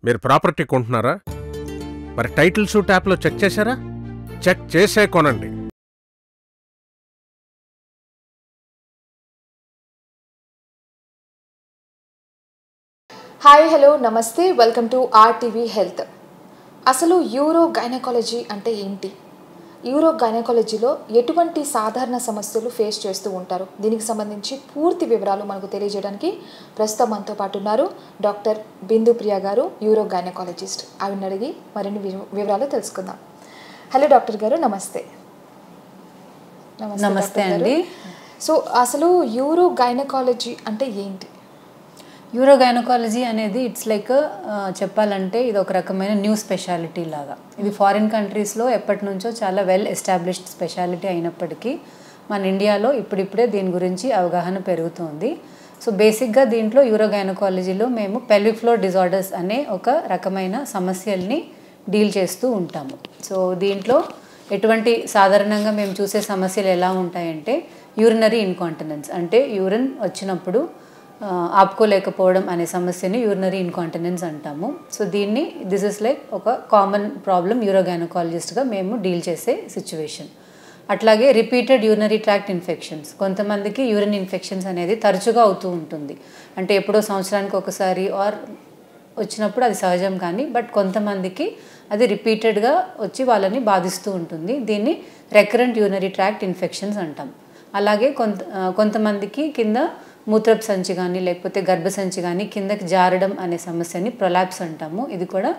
మీరు ప్రాపర్టీ కొంటున్నారా? మరి titles ట్యాప్లో check చేశారా? చెక్ చేసే కొనండి. హాయ్ హలో నమస్తే వెల్కమ్ టు ఆర్టీవీ హెల్త్. అసలు యూరో గైనకాలజీ అంటే ఏంటి? యూరో గైనకాలజీలో ఎటువంటి సాధారణ సమస్యలు ఫేస్ చేస్తూ ఉంటారు? దీనికి సంబంధించి పూర్తి వివరాలు మనకు తెలియజేయడానికి ప్రస్తుతం మనతో పాటు ఉన్నారు డాక్టర్ బిందు ప్రియ గారు, యూరో గైనకాలజిస్ట్. ఆవిడని అడిగి మరిన్ని వివరాలు తెలుసుకుందాం. హలో డాక్టర్ గారు, నమస్తే. నమస్తే అండి. సో అసలు యూరో గైనకాలజీ అంటే ఏంటి? యూరో గైనకాలజీ అనేది ఇట్స్ లైక్ చెప్పాలంటే ఇది ఒక రకమైన న్యూ స్పెషాలిటీ లాగా. ఇది ఫారిన్ కంట్రీస్లో ఎప్పటి నుంచో చాలా వెల్ ఎస్టాబ్లిష్డ్ స్పెషాలిటీ అయినప్పటికీ మన ఇండియాలో ఇప్పుడిప్పుడే దీని గురించి అవగాహన పెరుగుతుంది. సో బేసిక్గా దీంట్లో యూరో గైనకాలజీలో మేము పెల్విక్ ఫ్లోర్ డిజార్డర్స్ అనే ఒక రకమైన సమస్యల్ని డీల్ చేస్తూ ఉంటాము. సో దీంట్లో ఎటువంటి సాధారణంగా మేము చూసే సమస్యలు ఎలా ఉంటాయంటే యూరినరీ ఇన్కాంటినెన్స్, అంటే యూరిన్ వచ్చినప్పుడు ఆపుకోలేకపోవడం అనే సమస్యని యూరినరీ ఇన్కాంటినెన్స్ అంటాము. సో దీన్ని దిస్ ఇస్ లైక్ ఒక కామన్ ప్రాబ్లం యూరో గైనకాలజిస్ట్గా మేము డీల్ చేసే సిచ్యువేషన్. అట్లాగే రిపీటెడ్ యూరినరీ ట్రాక్ట్ ఇన్ఫెక్షన్స్, కొంతమందికి యూరిన్ ఇన్ఫెక్షన్స్ అనేది తరచుగా అవుతూ ఉంటుంది. అంటే ఎప్పుడో సంవత్సరానికి ఒకసారి ఆర్ వచ్చినప్పుడు అది సహజం, కానీ బట్ కొంతమందికి అది రిపీటెడ్గా వచ్చి వాళ్ళని బాధిస్తూ ఉంటుంది. దీన్ని రికరెంట్ యూరినరీ ట్రాక్ట్ ఇన్ఫెక్షన్స్ అంటాం. అలాగే కొంతమందికి కింద మూత్రపు సంచి కానీ లేకపోతే గర్భసంచి కానీ కిందకి జారడం అనే సమస్యని ప్రొలాప్స్ అంటాము. ఇది కూడా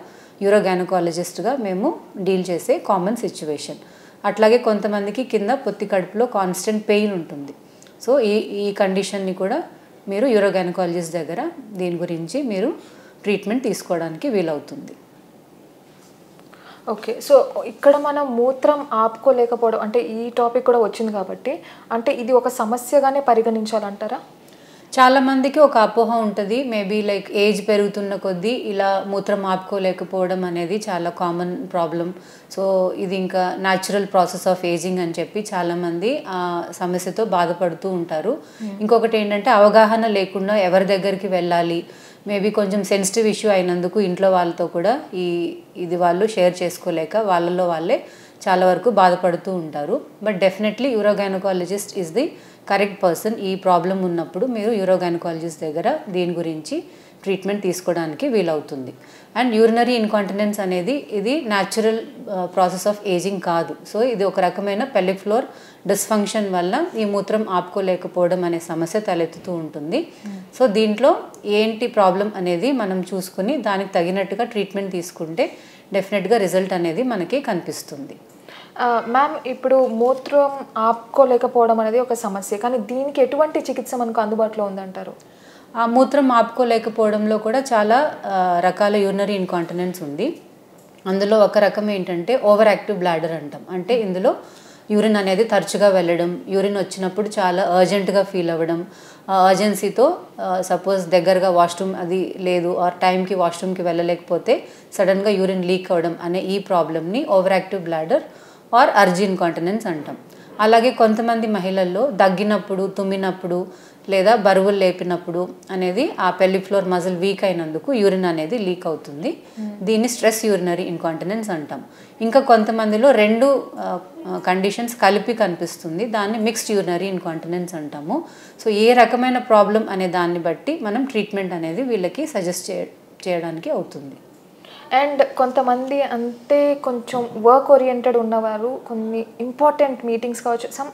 యూరో గైనకాలజిస్ట్గా మేము డీల్ చేసే కామన్ సిచ్యువేషన్. అట్లాగే కొంతమందికి కింద పొత్తి కడుపులో కాన్స్టెంట్ పెయిన్ ఉంటుంది. సో ఈ కండిషన్ని కూడా మీరు యూరో గైనకాలజిస్ట్ దగ్గర దీని గురించి మీరు ట్రీట్మెంట్ తీసుకోవడానికి వీలవుతుంది. ఓకే, సో ఇక్కడ మనం మూత్రం ఆపుకోలేకపోవడం అంటే ఈ టాపిక్ కూడా వచ్చింది కాబట్టి అంటే ఇది ఒక సమస్యగానే పరిగణించాలంటారా? చాలామందికి ఒక అపోహ ఉంటుంది, మేబీ లైక్ ఏజ్ పెరుగుతున్న కొద్దీ ఇలా మూత్రం ఆపుకోలేకపోవడం అనేది చాలా కామన్ ప్రాబ్లం. సో ఇది ఇంకా న్యాచురల్ ప్రాసెస్ ఆఫ్ ఏజింగ్ అని చెప్పి చాలామంది ఆ సమస్యతో బాధపడుతూ ఉంటారు. ఇంకొకటి ఏంటంటే అవగాహన లేకుండా ఎవరి దగ్గరికి వెళ్ళాలి, మేబీ కొంచెం సెన్సిటివ్ ఇష్యూ అయినందుకు ఇంట్లో వాళ్ళతో కూడా ఇది వాళ్ళు షేర్ చేసుకోలేక వాళ్ళలో వాళ్ళే చాలా వరకు బాధపడుతూ ఉంటారు. But definitely euro gynaecologist is the correct person. ఈ ప్రాబ్లం ఉన్నప్పుడు మీరు యూరో గైనకాలజిస్ట్ దగ్గర దీని గురించి ట్రీట్మెంట్ తీసుకోవడానికి వీలవుతుంది. అండ్ యూరినరీ ఇన్కాంటినెన్స్ అనేది ఇది న్యాచురల్ ప్రాసెస్ ఆఫ్ ఏజింగ్ కాదు. సో ఇది ఒక రకమైన పెల్విక్ ఫ్లోర్ డిస్ఫంక్షన్ వల్ల ఈ మూత్రం ఆపుకోలేకపోవడం అనే సమస్య తలెత్తుతూ ఉంటుంది. సో దీంట్లో ఏంటి ప్రాబ్లం అనేది మనం చూసుకుని దానికి తగినట్టుగా ట్రీట్మెంట్ తీసుకుంటే డెఫినెట్గా రిజల్ట్ అనేది మనకి కనిపిస్తుంది. మ్యామ్, ఇప్పుడు మూత్రం ఆపుకోలేకపోవడం అనేది ఒక సమస్య, కానీ దీనికి ఎటువంటి చికిత్స మనకు అందుబాటులో ఉందంటారు? ఆ మూత్రం ఆపుకోలేకపోవడంలో కూడా చాలా రకాల యూరినరీ ఇన్కాంటినెన్స్ ఉంది. అందులో ఒక రకం ఏంటంటే ఓవర్ యాక్టివ్ బ్లాడర్ అంటాం. అంటే ఇందులో యూరిన్ అనేది తరచుగా వెళ్ళడం, యూరిన్ వచ్చినప్పుడు చాలా అర్జెంటుగా ఫీల్ అవ్వడం, అర్జెన్సీతో సపోజ్ దగ్గరగా వాష్రూమ్ అది లేదు ఆర్ టైంకి వాష్రూమ్కి వెళ్ళలేకపోతే సడన్గా యూరిన్ లీక్ అవ్వడం అనే ఈ ప్రాబ్లమ్ని ఓవర్ యాక్టివ్ బ్లాడర్ ఆర్ అర్జీ ఇన్కాంటినెన్స్ అంటాం. అలాగే కొంతమంది మహిళల్లో దగ్గినప్పుడు, తుమ్మినప్పుడు లేదా బరువులు లేపినప్పుడు అనేది ఆ పెల్విక్ ఫ్లోర్ మజిల్ వీక్ అయినందుకు యూరిన్ అనేది లీక్ అవుతుంది. దీన్ని స్ట్రెస్ యూరినరీ ఇన్కాంటినెన్స్ అంటాం. ఇంకా కొంతమందిలో రెండు కండిషన్స్ కలిపి కనిపిస్తుంది, దాన్ని మిక్స్డ్ యూరినరీ ఇన్కాంటినెన్స్ అంటాము. సో ఏ రకమైన ప్రాబ్లం అనే దాన్ని బట్టి మనం ట్రీట్మెంట్ అనేది వీళ్ళకి సజెస్ట్ చేయడానికి అవుతుంది. అండ్ కొంతమంది అంటే కొంచెం వర్క్ ఓరియంటెడ్ ఉన్నవారు కొన్ని ఇంపార్టెంట్ మీటింగ్స్ కావచ్చు, సమ్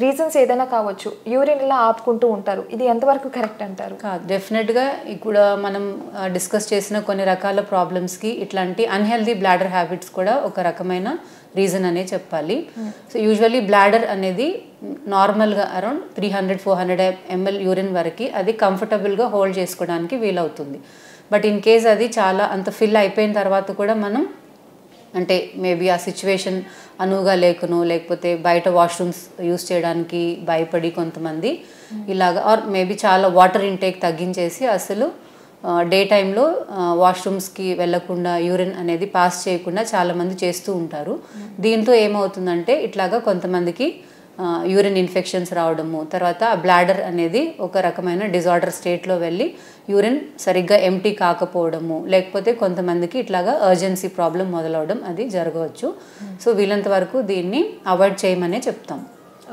రీజన్స్ ఏదైనా కావచ్చు, యూరిన్ ఇలా ఆపుకుంటూ ఉంటారు. ఇది ఎంతవరకు కరెక్ట్ అంటారు? డెఫినెట్గా ఇప్పుడు మనం డిస్కస్ చేసిన కొన్ని రకాల ప్రాబ్లమ్స్కి ఇట్లాంటి అన్హెల్దీ బ్లాడర్ హ్యాబిట్స్ కూడా ఒక రకమైన రీజన్ అనే చెప్పాలి. సో యూజువల్లీ బ్లాడర్ అనేది నార్మల్గా అరౌండ్ 300-400 ml యూరిన్ వరకు అది కంఫర్టబుల్గా హోల్డ్ చేసుకోవడానికి వీలవుతుంది. బట్ ఇన్ కేస్ అది చాలా అంత ఫిల్ అయిపోయిన తర్వాత కూడా మనం అంటే మేబీ ఆ సిచ్యువేషన్ అనువుగా లేకునో లేకపోతే బయట వాష్రూమ్స్ యూస్ చేయడానికి భయపడి కొంతమంది ఇలాగ ఆర్ మేబీ చాలా వాటర్ ఇంటేక్ తగ్గించేసి అసలు డే టైంలో వాష్రూమ్స్కి వెళ్ళకుండా యూరిన్ అనేది పాస్ చేయకుండా చాలామంది చేస్తూ ఉంటారు. దీంతో ఏమవుతుందంటే ఇట్లాగా కొంతమందికి యూరిన్ ఇన్ఫెక్షన్స్ రావడము, తర్వాత బ్లాడర్ అనేది ఒక రకమైన డిజార్డర్ స్టేట్లో వెళ్ళి యూరిన్ సరిగ్గా ఎంటీ కాకపోవడము, లేకపోతే కొంతమందికి ఇట్లాగా అర్జెన్సీ ప్రాబ్లం మొదలవడం అది జరగవచ్చు. సో వీలంత వరకు దీన్ని అవాయిడ్ చేయమనే చెప్తాం.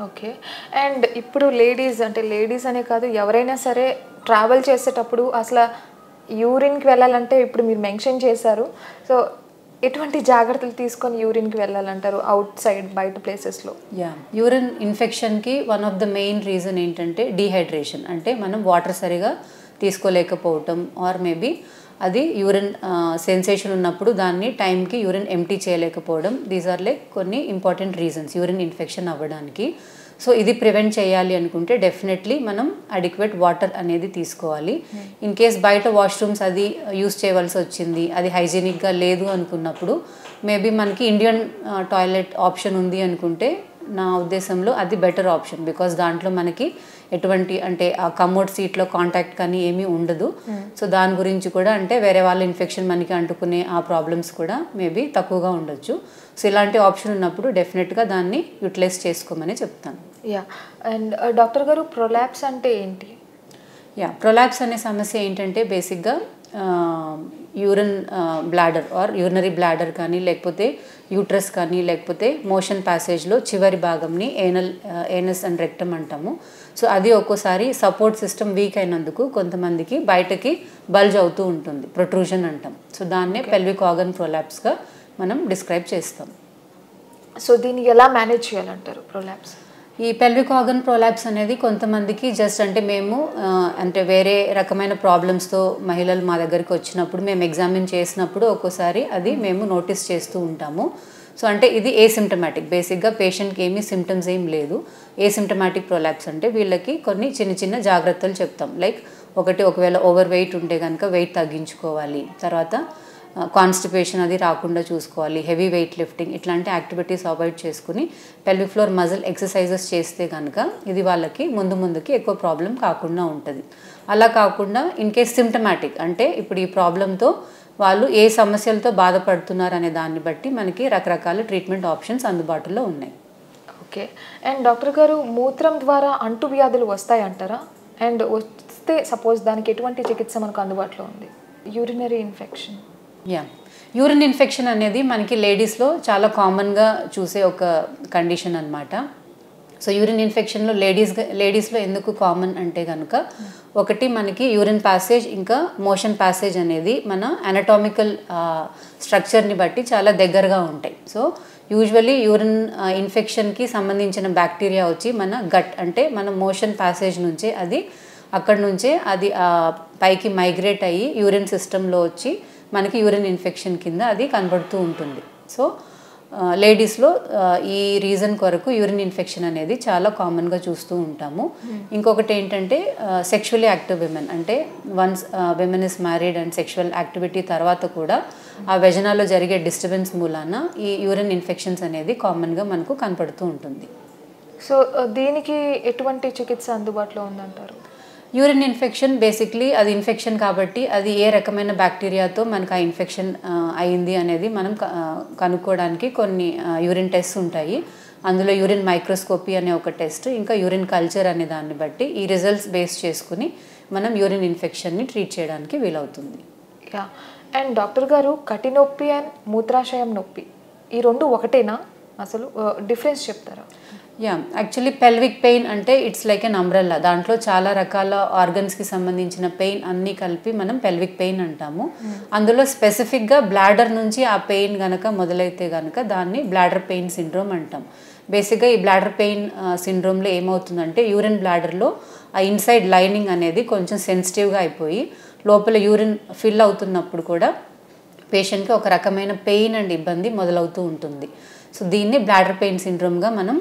ఓకే. అండ్ ఇప్పుడు లేడీస్ అనే కాదు, ఎవరైనా సరే ట్రావెల్ చేసేటప్పుడు అసలు యూరిన్కి వెళ్ళాలంటే ఇప్పుడు మీరు మెన్షన్ చేశారు. సో ఎటువంటి జాగ్రత్తలు తీసుకొని యూరిన్కి వెళ్ళాలంటారు అవుట్ సైడ్ బయట ప్లేసెస్లో? యూరిన్ ఇన్ఫెక్షన్కి one of the main reason ఏంటంటే డీహైడ్రేషన్, అంటే మనం వాటర్ సరిగా తీసుకోలేకపోవటం, ఆర్ మేబీ అది యూరిన్ సెన్సేషన్ ఉన్నప్పుడు దాన్ని టైంకి యూరిన్ ఎంటీ చేయలేకపోవడం. దీస్ ఆర్ లైక్ కొన్ని ఇంపార్టెంట్ రీజన్స్ యూరిన్ ఇన్ఫెక్షన్ అవ్వడానికి. సో ఇది ప్రివెంట్ చేయాలి అనుకుంటే డెఫినెట్లీ మనం అడిక్వేట్ వాటర్ అనేది తీసుకోవాలి. ఇన్ కేస్ బయట వాష్రూమ్స్ అది యూస్ చేయవలసి వచ్చింది, అది హైజీనిక్గా లేదు అనుకున్నప్పుడు మేబీ మనకి ఇండియన్ టాయిలెట్ ఆప్షన్ ఉంది అనుకుంటే నా ఉద్దేశంలో అది బెటర్ ఆప్షన్. బికాస్ దాంట్లో మనకి ఎటువంటి అంటే ఆ కమోడ్ సీట్లో కాంటాక్ట్ కానీ ఏమీ ఉండదు. సో దాని గురించి కూడా అంటే వేరే వాళ్ళ ఇన్ఫెక్షన్ మనకి అంటుకునే ఆ ప్రాబ్లమ్స్ కూడా మేబీ తక్కువగా ఉండొచ్చు. సో ఇలాంటి ఆప్షన్ ఉన్నప్పుడు డెఫినెట్గా దాన్ని యూటిలైజ్ చేసుకోమని చెప్తాను. అండ్ డాక్టర్ గారు, ప్రొలాప్స్ అంటే ఏంటి? ప్రొలాప్స్ అనే సమస్య ఏంటంటే బేసిక్గా urine bladder or urinary bladder కానీ, లేకపోతే యూట్రస్ కానీ, లేకపోతే మోషన్ ప్యాసేజ్లో చివరి భాగంని ఏనస్ అండ్ రెక్టమ్ అంటాము. సో అది ఒక్కోసారి సపోర్ట్ సిస్టమ్ వీక్ అయినందుకు కొంతమందికి బయటకి బల్జ్ అవుతూ ఉంటుంది, ప్రొట్రూజన్ అంటాం. సో దాన్నే పెల్విక్ ఆర్గన్ ప్రొలాప్స్గా మనం డిస్క్రైబ్ చేస్తాం. సో దీన్ని ఎలా మేనేజ్ చేయాలంటారు ప్రొలాప్స్? ఈ పెల్విక్ ఆర్గన్ ప్రొలాప్స్ అనేది కొంతమందికి జస్ట్ అంటే మేము అంటే వేరే రకమైన ప్రాబ్లమ్స్తో మహిళలు మా దగ్గరికి వచ్చినప్పుడు మేము ఎగ్జామిన్ చేసినప్పుడు ఒక్కోసారి అది మేము నోటీస్ చేస్తూ ఉంటాము. సో అంటే ఇది ఏసిమ్టమాటిక్, బేసిక్గా పేషెంట్కి ఏమీ సిమ్టమ్స్ ఏం లేదు. ఏసిమ్టమాటిక్ ప్రొలాప్స్ అంటే వీళ్ళకి కొన్ని చిన్న చిన్న జాగ్రత్తలు చెప్తాం. లైక్ ఒకవేళ ఓవర్ వెయిట్ ఉంటే కనుక వెయిట్ తగ్గించుకోవాలి, తర్వాత కాన్స్టిపేషన్ అది రాకుండా చూసుకోవాలి, హెవీ వెయిట్ లిఫ్టింగ్ ఇట్లాంటి యాక్టివిటీస్ అవాయిడ్ చేసుకుని పెల్విక్ ఫ్లోర్ మజిల్ ఎక్సర్సైజెస్ చేస్తే కనుక ఇది వాళ్ళకి ముందుకి ఎక్కువ ప్రాబ్లం కాకుండా ఉంటుంది. అలా కాకుండా ఇన్ కేస్ సిమ్టమాటిక్ అంటే ఇప్పుడు ఈ ప్రాబ్లంతో వాళ్ళు ఏ సమస్యలతో బాధపడుతున్నారు అనే దాన్ని బట్టి మనకి రకరకాల ట్రీట్మెంట్ ఆప్షన్స్ అందుబాటులో ఉన్నాయి. ఓకే. అండ్ డాక్టర్ గారు, మూత్రం ద్వారా అంటువ్యాధులు వస్తాయంటారా? అండ్ వస్తే సపోజ్ దానికి ఎటువంటి చికిత్స మనకు అందుబాటులో ఉంది? Urinary infection. యూరిన్ ఇన్ఫెక్షన్ అనేది మనకి లేడీస్లో కామన్గా చూసే ఒక కండిషన్ అనమాట. సో యూరిన్ ఇన్ఫెక్షన్లో లేడీస్లో ఎందుకు కామన్ అంటే కనుక ఒకటి మనకి యూరిన్ ప్యాసేజ్ ఇంకా మోషన్ ప్యాసేజ్ అనేది మన అనటామికల్ స్ట్రక్చర్ని బట్టి చాలా దగ్గరగా ఉంటాయి. సో యూజువల్లీ యూరిన్ ఇన్ఫెక్షన్కి సంబంధించిన బ్యాక్టీరియా వచ్చి మన గట్ అంటే మన మోషన్ ప్యాసేజ్ నుంచే అది అక్కడ నుంచే అది పైకి మైగ్రేట్ అయ్యి యూరిన్ సిస్టంలో వచ్చి మనకి యూరిన్ ఇన్ఫెక్షన్ కింద అది కనబడుతూ ఉంటుంది. సో లేడీస్లో ఈ రీజన్ కొరకు యూరిన్ ఇన్ఫెక్షన్ అనేది చాలా కామన్గా చూస్తూ ఉంటాము. ఇంకొకటి ఏంటంటే సెక్షువల్లీ యాక్టివ్ విమెన్ అంటే once women is married and sexual activity తర్వాత కూడా ఆ వెజనాలో జరిగే డిస్టర్బెన్స్ మూలాన ఈ యూరిన్ ఇన్ఫెక్షన్స్ అనేది కామన్గా మనకు కనపడుతూ ఉంటుంది. సో దీనికి ఎటువంటి చికిత్స అందుబాటులో ఉందంటారు? యూరిన్ ఇన్ఫెక్షన్ బేసిక్లీ అది ఇన్ఫెక్షన్ కాబట్టి అది ఏ రకమైన బ్యాక్టీరియాతో మనకు ఆ ఇన్ఫెక్షన్ అయింది అనేది మనం కనుక్కోవడానికి కొన్ని యూరిన్ టెస్ట్ ఉంటాయి. అందులో యూరిన్ మైక్రోస్కోపీ అనే ఒక టెస్ట్, ఇంకా యూరిన్ కల్చర్ అనే దాన్ని బట్టి ఈ రిజల్ట్స్ బేస్ చేసుకుని మనం యూరిన్ ఇన్ఫెక్షన్ని ట్రీట్ చేయడానికి వీలవుతుంది. అండ్ డాక్టర్ గారు, కటి నొప్పి అండ్ మూత్రాశయం నొప్పి ఈ రెండు ఒకటేనా? అసలు డిఫరెన్స్ చెప్తారా? యాక్చువల్లీ పెల్విక్ పెయిన్ అంటే ఇట్స్ లైక్ ఎన్ అంబ్రెల్లా. దాంట్లో చాలా రకాల ఆర్గన్స్కి సంబంధించిన పెయిన్ అన్నీ కలిపి మనం పెల్విక్ పెయిన్ అంటాము. అందులో స్పెసిఫిక్గా బ్లాడర్ నుంచి ఆ పెయిన్ కనుక మొదలైతే కనుక దాన్ని బ్లాడర్ పెయిన్ సిండ్రోమ్ అంటాం. బేసిక్గా ఈ బ్లాడర్ పెయిన్ సిండ్రోమ్లో ఏమవుతుందంటే యూరిన్ బ్లాడర్లో ఆ ఇన్సైడ్ లైనింగ్ అనేది కొంచెం సెన్సిటివ్గా అయిపోయి లోపల యూరిన్ ఫిల్ అవుతున్నప్పుడు కూడా పేషెంట్కి ఒక రకమైన పెయిన్ అండ్ ఇబ్బంది మొదలవుతూ ఉంటుంది. సో దీన్ని బ్లాడర్ పెయిన్ సిండ్రోమ్గా మనం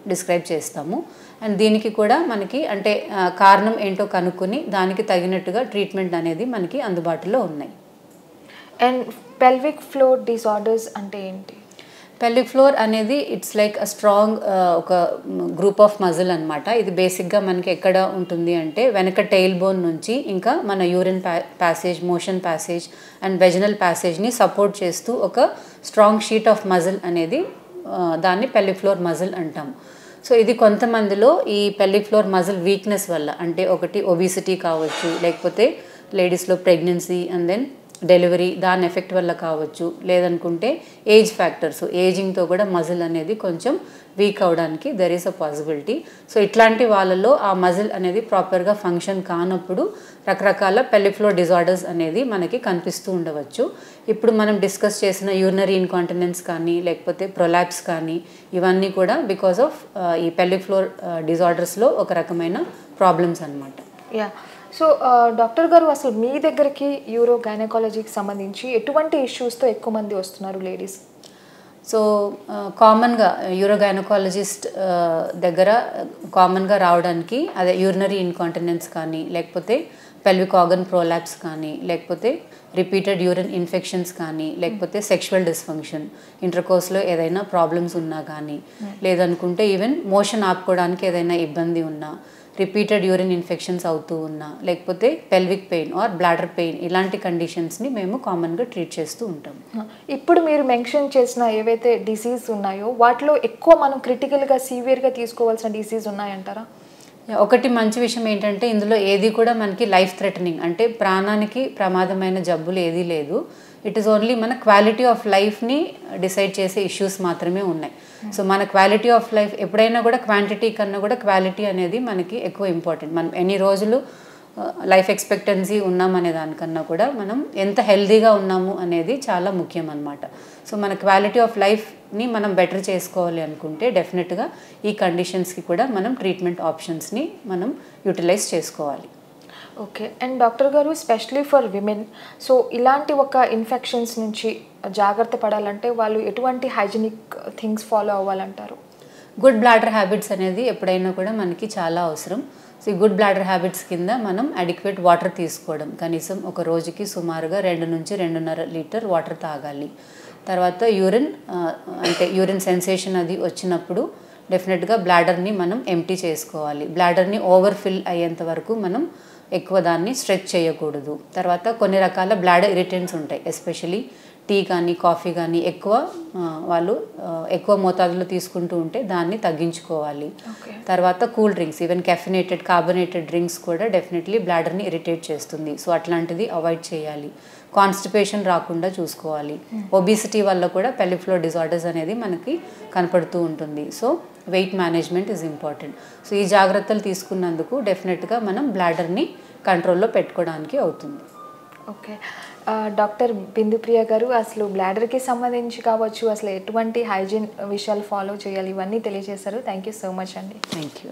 డిస్క్రైబ్ చేస్తాము. అండ్ దీనికి కూడా మనకి అంటే కారణం ఏంటో కనుక్కొని దానికి తగినట్టుగా ట్రీట్మెంట్ అనేది మనకి అందుబాటులో ఉన్నాయి. అండ్ పెల్విక్ ఫ్లోర్ డిసార్డర్స్ అంటే ఏంటి? పెల్విక్ ఫ్లోర్ అనేది ఇట్స్ లైక్ అ స్ట్రాంగ్ ఒక గ్రూప్ ఆఫ్ మజిల్ అనమాట. ఇది బేసిక్గా మనకి ఎక్కడ ఉంటుంది అంటే వెనక టెయిల్ బోన్ నుంచి ఇంకా మన urine passage, motion passage and vaginal ప్యాసేజ్ని సపోర్ట్ చేస్తూ ఒక స్ట్రాంగ్ షీట్ ఆఫ్ మజిల్ అనేది దాన్ని పెల్విక్ ఫ్లోర్ మజిల్ అంటాం. సో ఇది కొంతమందిలో ఈ పెల్విక్ ఫ్లోర్ మజిల్ వీక్నెస్ వల్ల, అంటే ఒకటి ఒబిసిటీ కావచ్చు, లేకపోతే లేడీస్లో ప్రెగ్నెన్సీ అండ్ దెన్ డెలివరీ దాని ఎఫెక్ట్ వల్ల కావచ్చు, లేదనుకుంటే ఏజ్ ఫ్యాక్టర్స్, ఏజింగ్తో కూడా మజిల్ అనేది కొంచెం వీక్ అవడానికి there is a possibility. So ఇట్లాంటి వాళ్ళలో ఆ మజిల్ అనేది ప్రాపర్గా ఫంక్షన్ కానప్పుడు రకరకాల పెల్విక్ ఫ్లోర్ డిజార్డర్స్ అనేది మనకి కనిపిస్తూ ఉండవచ్చు. ఇప్పుడు మనం డిస్కస్ చేసిన యూరినరీ ఇన్కాంటినెన్స్ కానీ, లేకపోతే ప్రొలాప్స్ కానీ, ఇవన్నీ కూడా బికాస్ ఆఫ్ ఈ పెల్విక్ ఫ్లోర్ డిజార్డర్స్లో ఒక రకమైన ప్రాబ్లమ్స్ అనమాట. యా, సో డాక్టర్ గారు, అసలు మీ దగ్గరికి యూరో గైనకాలజీకి సంబంధించి ఎటువంటి ఇష్యూస్తో ఎక్కువ మంది వస్తున్నారు లేడీస్? సో కామన్గా యూరోగైనకాలజిస్ట్ దగ్గర కామన్గా రావడానికి అదే యూరినరీ ఇన్కాంటినెన్స్ కానీ, లేకపోతే పెల్విక్ ఆర్గన్ ప్రోలాప్స్ కానీ, లేకపోతే రిపీటెడ్ యూరిన్ ఇన్ఫెక్షన్స్ కానీ, లేకపోతే సెక్షువల్ డిస్ఫంక్షన్, ఇంటర్కోర్స్లో ఏదైనా ప్రాబ్లమ్స్ ఉన్నా కానీ, లేదనుకుంటే ఈవెన్ మోషన్ ఆపుకోవడానికి ఏదైనా ఇబ్బంది ఉన్నా, రిపీటెడ్ యూరిన్ ఇన్ఫెక్షన్స్ అవుతూ ఉన్నా, లేకపోతే pelvic pain or bladder pain, ఇలాంటి కండిషన్స్ని మేము కామన్గా ట్రీట్ చేస్తూ ఉంటాం. ఇప్పుడు మీరు మెన్షన్ చేసిన ఏవైతే డిసీజ్ ఉన్నాయో వాటిలో ఎక్కువ మనం క్రిటికల్గా సివియర్గా తీసుకోవాల్సిన డిసీజ్ ఉన్నాయంటారా? ఒకటి మంచి విషయం ఏంటంటే ఇందులో ఏది కూడా మనకి లైఫ్ థ్రెటనింగ్, అంటే ప్రాణానికి ప్రమాదమైన జబ్బులు ఏదీ లేదు. ఇట్ ఈస్ ఓన్లీ మన క్వాలిటీ ఆఫ్ లైఫ్ని డిసైడ్ చేసే ఇష్యూస్ మాత్రమే ఉన్నాయి. సో మన క్వాలిటీ ఆఫ్ లైఫ్ ఎప్పుడైనా కూడా క్వాంటిటీ కన్నా కూడా క్వాలిటీ అనేది మనకి ఎక్కువ ఇంపార్టెంట్. మనం ఎన్ని రోజులు లైఫ్ ఎక్స్పెక్టెన్సీ ఉన్నామనే దానికన్నా కూడా మనం ఎంత హెల్దీగా ఉన్నాము అనేది చాలా ముఖ్యం అన్నమాట. సో మన క్వాలిటీ ఆఫ్ లైఫ్ని మనం బెటర్ చేసుకోవాలి అనుకుంటే డెఫినెట్గా ఈ కండిషన్స్కి కూడా మనం ట్రీట్మెంట్ ఆప్షన్స్ని మనం యూటిలైజ్ చేసుకోవాలి. ఓకే, అండ్ డాక్టర్ గారు, స్పెషలీ ఫర్ విమెన్, సో ఇలాంటి ఒక ఇన్ఫెక్షన్స్ నుంచి జాగ్రత్త పడాలంటే వాళ్ళు ఎటువంటి హైజీనిక్ థింగ్స్ ఫాలో అవ్వాలంటారు? గుడ్ బ్లాడర్ హ్యాబిట్స్ అనేది ఎప్పుడైనా కూడా మనకి చాలా అవసరం. సో ఈ గుడ్ బ్లాడర్ హ్యాబిట్స్ కింద మనం అడిక్వేట్ వాటర్ తీసుకోవడం, కనీసం ఒక రోజుకి సుమారుగా 2 నుంచి 2.5 లీటర్ వాటర్ తాగాలి. తర్వాత యూరిన్ అంటే యూరిన్ సెన్సేషన్ అది వచ్చినప్పుడు డెఫినెట్గా బ్లాడర్ని మనం ఎంప్టీ చేసుకోవాలి. బ్లాడర్ని ఓవర్ఫిల్ అయ్యేంత వరకు మనం ఎక్కువ దాన్ని స్ట్రెచ్ చేయకూడదు. తర్వాత కొన్ని రకాల బ్లాడర్ ఇరిటెంట్స్ ఉంటాయి, ఎస్పెషలీ టీ కానీ కాఫీ కానీ వాళ్ళు ఎక్కువ మోతాదులో తీసుకుంటూ ఉంటే దాన్ని తగ్గించుకోవాలి. తర్వాత cool drinks, even caffeinated carbonated drinks కూడా డెఫినెట్లీ బ్లాడర్ని ఇరిటేట్ చేస్తుంది. సో అట్లాంటిది అవాయిడ్ చేయాలి. కాన్స్టిపేషన్ రాకుండా చూసుకోవాలి. ఒబిసిటీ వల్ల కూడా పెల్విక్ ఫ్లోర్ డిజార్డర్స్ అనేది మనకి కనపడుతూ ఉంటుంది. So weight management is important. So ఈ జాగ్రత్తలు తీసుకున్నందుకు డెఫినెట్గా మనం బ్లాడర్ని కంట్రోల్లో పెట్టుకోవడానికి అవుతుంది. ఓకే, డాక్టర్ బిందుప్రియ గారు, అసలు బ్లాడర్కి సంబంధించి కావచ్చు, అసలు ఎటువంటి హైజీన్ విషయాలు ఫాలో చేయాలి, ఇవన్నీ తెలియజేశారు. థ్యాంక్ యూ సో మచ్ అండి. Thank you.